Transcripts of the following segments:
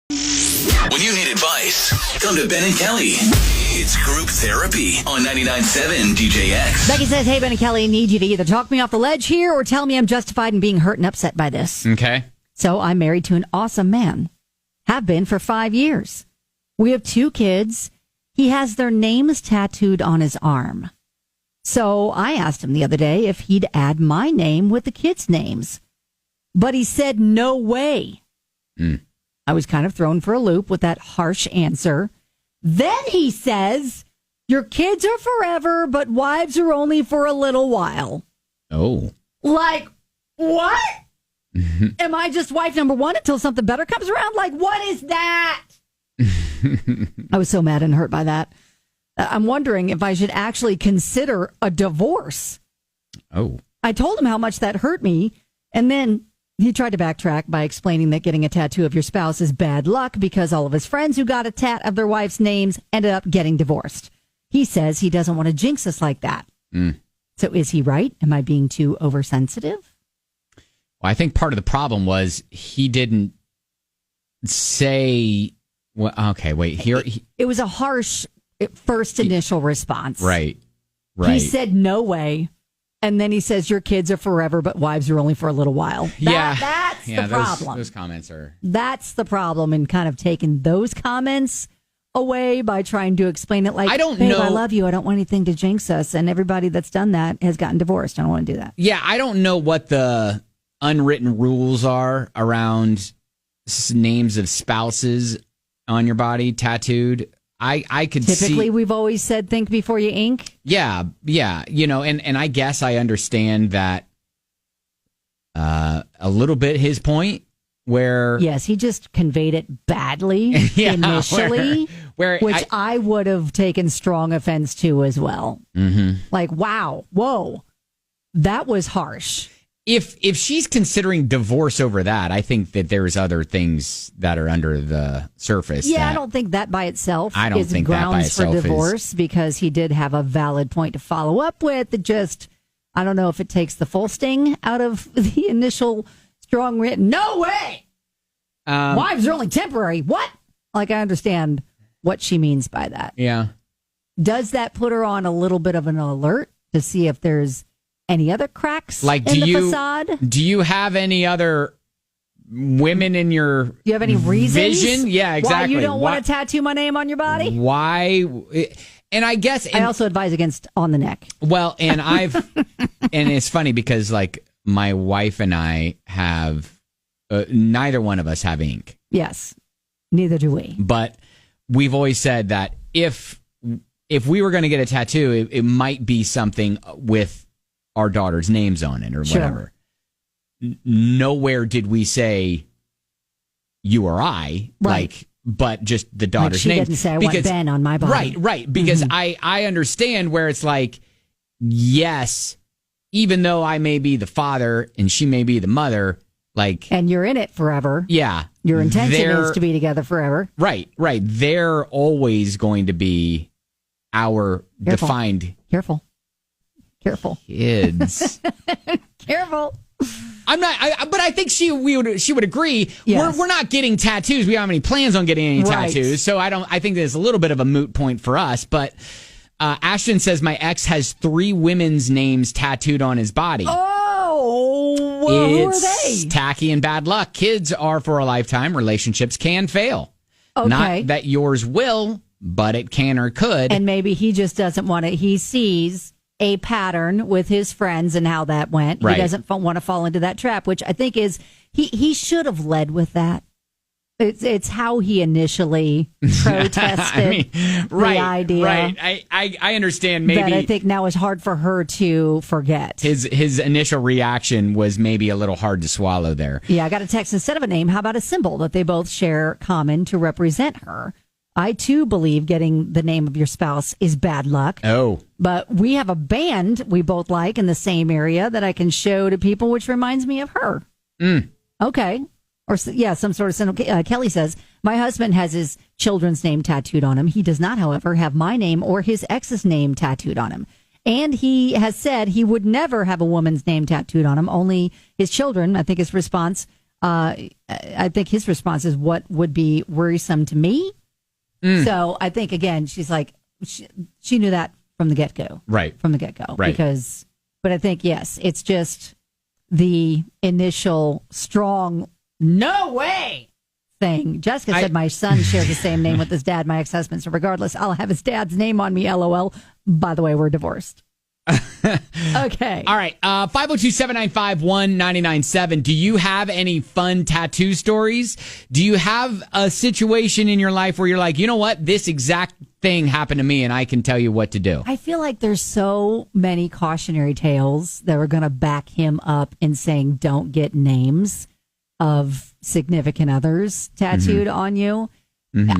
When you need advice, come to Ben and Kelly. It's group therapy on 99.7 DJX. Becky says, hey, Ben and Kelly, I need you to either talk me off the ledge here or tell me I'm justified in being hurt and upset by this. Okay. So I'm married to an awesome man. Have been for 5 years. We have 2 kids. He has their names tattooed on his arm. So I asked him the other day if he'd add my name with the kids' names. But he said, no way. I was kind of thrown for a loop with that harsh answer. Then he says, your kids are forever, but wives are only for a little while. Oh. Like, what? Am I just wife number 1 until something better comes around? Like, what is that? I was so mad and hurt by that. I'm wondering if I should actually consider a divorce. Oh. I told him how much that hurt me, and then he tried to backtrack by explaining that getting a tattoo of your spouse is bad luck because all of his friends who got a tat of their wife's names ended up getting divorced. He says he doesn't want to jinx us like that. So is he right? Am I being too oversensitive? Well, I think part of the problem was he didn't say... Well, okay, wait. Here, it was a harsh first initial response. Right. He said, no way. And then he says, your kids are forever, but wives are only for a little while. That's the problem. Those comments are... That's the problem in kind of taking those comments away by trying to explain it like, I don't babe, know. I love you. I don't want anything to jinx us. And everybody that's done that has gotten divorced. I don't want to do that. Yeah, I don't know what the unwritten rules are around names of spouses on your body tattooed. I could Typically, see... we've always said, think before you ink. Yeah. You know, and I guess I understand that a little bit his point where... Yes, he just conveyed it badly initially, which I would have taken strong offense to as well. Mm-hmm. Like, wow, whoa, that was harsh. If she's considering divorce over that, I think that there's other things that are under the surface. Yeah, I don't think that by itself is think grounds for divorce because he did have a valid point to follow up with. It just, I don't know if it takes the full sting out of the initial strong written, no way! Wives are only temporary. What? Like, I understand what she means by that. Yeah. Does that put her on a little bit of an alert to see if there's any other cracks in the facade? Do you have any other women in your Do you have any reasons? Vision? Yeah, exactly. Why you don't want to tattoo my name on your body? Why? And I guess... I also advise against on the neck. Well, and and it's funny because like my wife and I have, neither one of us have ink. Yes, neither do we. But we've always said that if we were going to get a tattoo, it might be something with our daughter's names on it or whatever. Nowhere did we say you or I, like, but just the daughter's name. She didn't say I want Ben on my body. Right. Because I understand where it's like, yes, even though I may be the father and she may be the mother, like... And you're in it forever. Yeah. Your intention is to be together forever. Right. They're always going to be our defined... Careful. Kids. Careful. I'm not, but I think she would agree. Yes. We're not getting tattoos. We don't have any plans on getting any tattoos. So I think there's a little bit of a moot point for us. But Ashton says my ex has 3 women's names tattooed on his body. Oh, well, who are they? It's tacky and bad luck. Kids are for a lifetime. Relationships can fail. Okay. Not that yours will, but it can or could. And maybe he just doesn't want it. He sees a pattern with his friends and how that went. Right. He doesn't want to fall into that trap, which I think is he should have led with that. It's how he initially protested the idea. Right. I understand maybe. That I think now is hard for her to forget. His initial reaction was maybe a little hard to swallow there. Yeah, I got a text instead of a name. How about a symbol that they both share common to represent her? I, too, believe getting the name of your spouse is bad luck. Oh. But we have a band we both like in the same area that I can show to people, which reminds me of her. Okay. Or, some sort of symbol. Kelly says, my husband has his children's name tattooed on him. He does not, however, have my name or his ex's name tattooed on him. And he has said he would never have a woman's name tattooed on him, only his children. I think his response I think his response is, what would be worrisome to me? So I think, again, she's like, she knew that from the get-go. Right. From the get-go. Right. But I think, yes, it's just the initial strong, no way thing. Jessica said, my son shares the same name with his dad, my ex-husband. So regardless, I'll have his dad's name on me, LOL. By the way, we're divorced. Okay. All right. 502-795-1997. Do you have any fun tattoo stories? Do you have a situation in your life where you're like, you know what? This exact thing happened to me and I can tell you what to do. I feel like there's so many cautionary tales that are going to back him up in saying don't get names of significant others tattooed on you.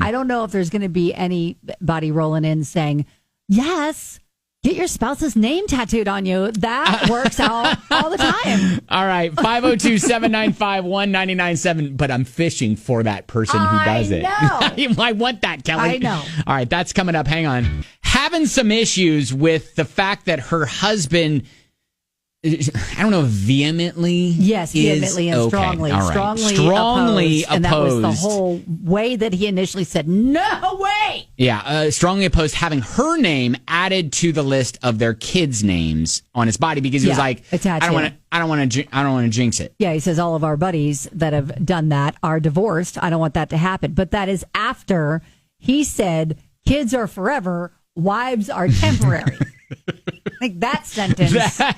I don't know if there's going to be anybody rolling in saying, yes, get your spouse's name tattooed on you. That works out all the time. All right. 502-795-1997. But I'm fishing for that person who does it. I want that, Kelly. I know. All right. That's coming up. Hang on. Having some issues with the fact that her husband, I don't know, vehemently. Yes, vehemently and strongly. All right. Strongly opposed. And that was the opposed. whole way that he initially said, no way. Yeah, strongly opposed having her name added to the list of their kids' names on his body because he was like, a tattoo. I don't want to jinx it. Yeah, he says all of our buddies that have done that are divorced. I don't want that to happen. But that is after he said, kids are forever, wives are temporary. Like that sentence that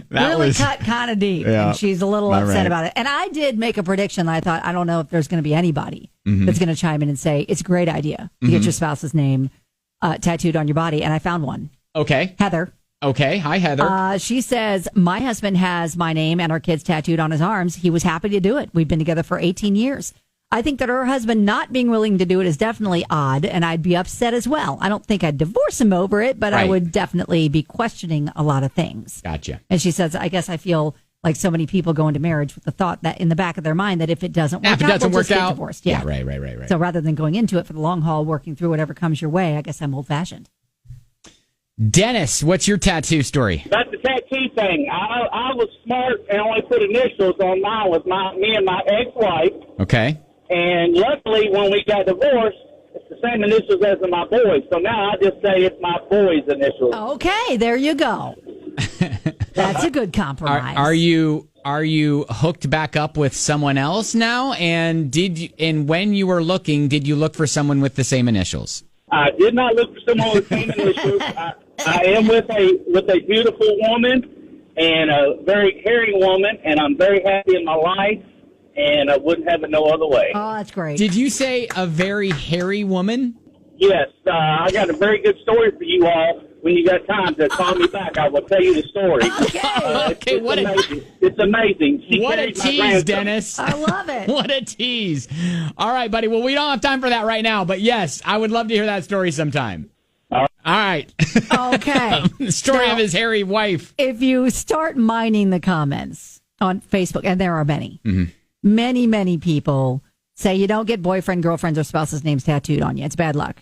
really was, cut kind of deep. Yeah, and she's a little upset about it. And I did make a prediction. I thought, I don't know if there's going to be anybody that's going to chime in and say, it's a great idea to get your spouse's name tattooed on your body. And I found one. Okay. Heather. Okay. Hi, Heather. She says, my husband has my name and our kids tattooed on his arms. He was happy to do it. We've been together for 18 years. I think that her husband not being willing to do it is definitely odd, and I'd be upset as well. I don't think I'd divorce him over it, but I would definitely be questioning a lot of things. Gotcha. And she says, I guess I feel like so many people go into marriage with the thought that in the back of their mind that if it doesn't work out, we'll just get divorced. Yeah, right. So rather than going into it for the long haul, working through whatever comes your way, I guess I'm old-fashioned. Dennis, what's your tattoo story? That's the tattoo thing. I was smart and only put initials on mine with me and my ex-wife. Okay. And luckily, when we got divorced, it's the same initials as in my boys. So now I just say it's my boys' initials. Okay, there you go. That's a good compromise. Are you hooked back up with someone else now? And when you were looking, did you look for someone with the same initials? I did not look for someone with the same initials. I am with a beautiful woman and a very caring woman, and I'm very happy in my life. And I wouldn't have it no other way. Oh, that's great. Did you say a very hairy woman? Yes. I got a very good story for you all. When you got time to call me back, I will tell you the story. Okay. Okay, it's amazing. What a tease, Dennis. I love it. What a tease. All right, buddy. Well, we don't have time for that right now. But yes, I would love to hear that story sometime. All right. Okay. The story Now, of his hairy wife. If you start mining the comments on Facebook, and there are many, many people say you don't get boyfriend, girlfriends, or spouses' names tattooed on you. It's bad luck.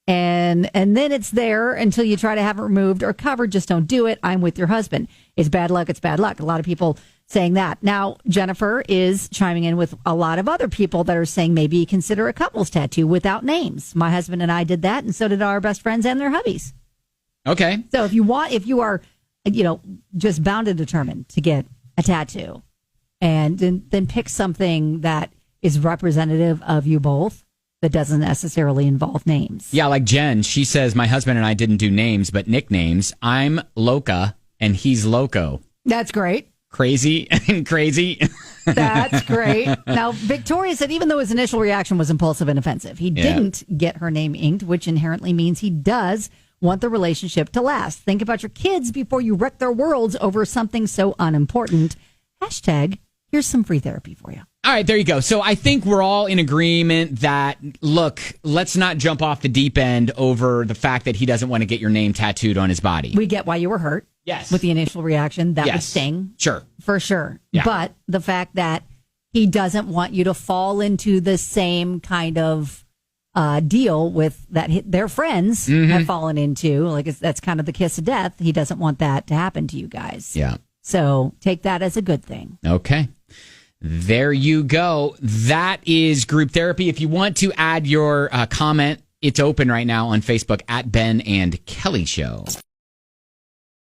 And then it's there until you try to have it removed or covered. Just don't do it. I'm with your husband. It's bad luck. It's bad luck. A lot of people saying that. Now, Jennifer is chiming in with a lot of other people that are saying maybe consider a couple's tattoo without names. My husband and I did that, and so did our best friends and their hubbies. Okay. So if you are, just bound and determined to get a tattoo, and then pick something that is representative of you both that doesn't necessarily involve names. Yeah, like Jen, she says, my husband and I didn't do names, but nicknames. I'm Loca, and he's Loco. That's great. Crazy and crazy. That's great. Now, Victoria said even though his initial reaction was impulsive and offensive, he didn't get her name inked, which inherently means he does want the relationship to last. Think about your kids before you wreck their worlds over something so unimportant. Hashtag, here's some free therapy for you. All right, there you go. So I think we're all in agreement that, look, let's not jump off the deep end over the fact that he doesn't want to get your name tattooed on his body. We get why you were hurt. Yes. With the initial reaction. That would sting. Sure. For sure. Yeah. But the fact that he doesn't want you to fall into the same kind of deal with that their friends have fallen into. Like that's kind of the kiss of death. He doesn't want that to happen to you guys. Yeah. So take that as a good thing. Okay. There you go. That is group therapy. If you want to add your comment, it's open right now on Facebook at Ben and Kelly Show.